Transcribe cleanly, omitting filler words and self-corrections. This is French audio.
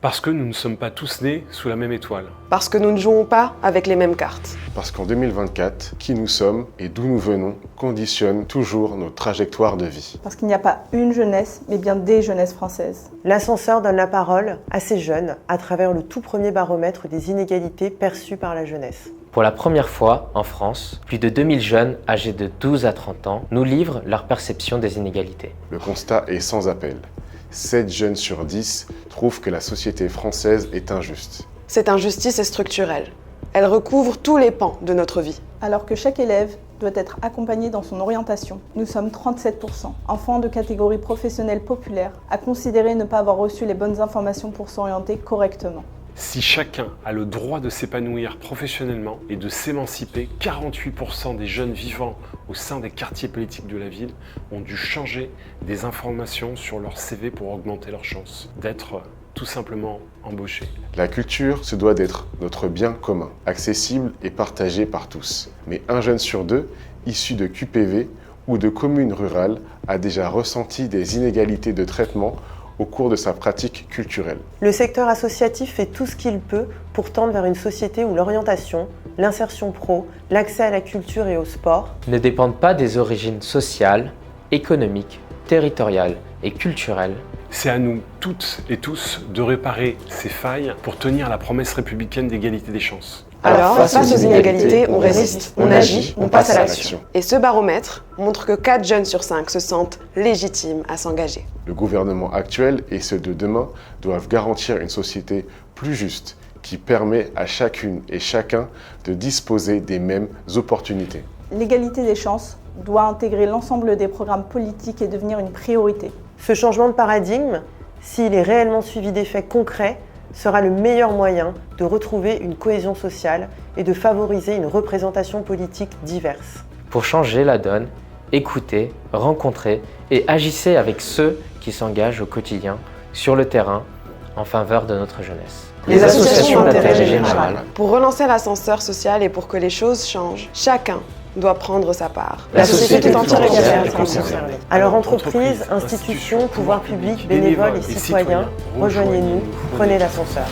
Parce que nous ne sommes pas tous nés sous la même étoile. Parce que nous ne jouons pas avec les mêmes cartes. Parce qu'en 2024, qui nous sommes et d'où nous venons conditionne toujours nos trajectoires de vie. Parce qu'il n'y a pas une jeunesse, mais bien des jeunesses françaises. L'ascenseur donne la parole à ces jeunes à travers le tout premier baromètre des inégalités perçues par la jeunesse. Pour la première fois, en France, plus de 2000 jeunes âgés de 12 à 30 ans nous livrent leur perception des inégalités. Le constat est sans appel. 7 jeunes sur 10 trouvent que la société française est injuste. Cette injustice est structurelle. Elle recouvre tous les pans de notre vie. Alors que chaque élève doit être accompagné dans son orientation, nous sommes 37%, enfants de catégorie professionnelle populaire, à considérer ne pas avoir reçu les bonnes informations pour s'orienter correctement. Si chacun a le droit de s'épanouir professionnellement et de s'émanciper, 48% des jeunes vivant au sein des quartiers politiques de la ville ont dû changer des informations sur leur CV pour augmenter leurs chances d'être tout simplement embauchés. La culture se doit d'être notre bien commun, accessible et partagé par tous. Mais un jeune sur 2, issu de QPV ou de communes rurales, a déjà ressenti des inégalités de traitement au cours de sa pratique culturelle. Le secteur associatif fait tout ce qu'il peut pour tendre vers une société où l'orientation, l'insertion pro, l'accès à la culture et au sport ne dépendent pas des origines sociales, économiques, territoriales et culturelles. C'est à nous toutes et tous de réparer ces failles pour tenir la promesse républicaine d'égalité des chances. Alors, face aux inégalités, on résiste, on agit, on passe à l'action. Et ce baromètre montre que 4 jeunes sur 5 se sentent légitimes à s'engager. Le gouvernement actuel et ceux de demain doivent garantir une société plus juste qui permet à chacune et chacun de disposer des mêmes opportunités. L'égalité des chances doit intégrer l'ensemble des programmes politiques et devenir une priorité. Ce changement de paradigme, s'il est réellement suivi d'effets concrets, sera le meilleur moyen de retrouver une cohésion sociale et de favoriser une représentation politique diverse. Pour changer la donne, écoutez, rencontrez et agissez avec ceux qui s'engagent au quotidien, sur le terrain, en faveur de notre jeunesse. Les associations d'intérêt général. Pour relancer l'ascenseur social et pour que les choses changent, chacun doit prendre sa part. La société tout entière est concernée. Alors entreprises, institutions, pouvoirs publics, bénévoles et citoyens, rejoignez-nous, prenez l'ascenseur.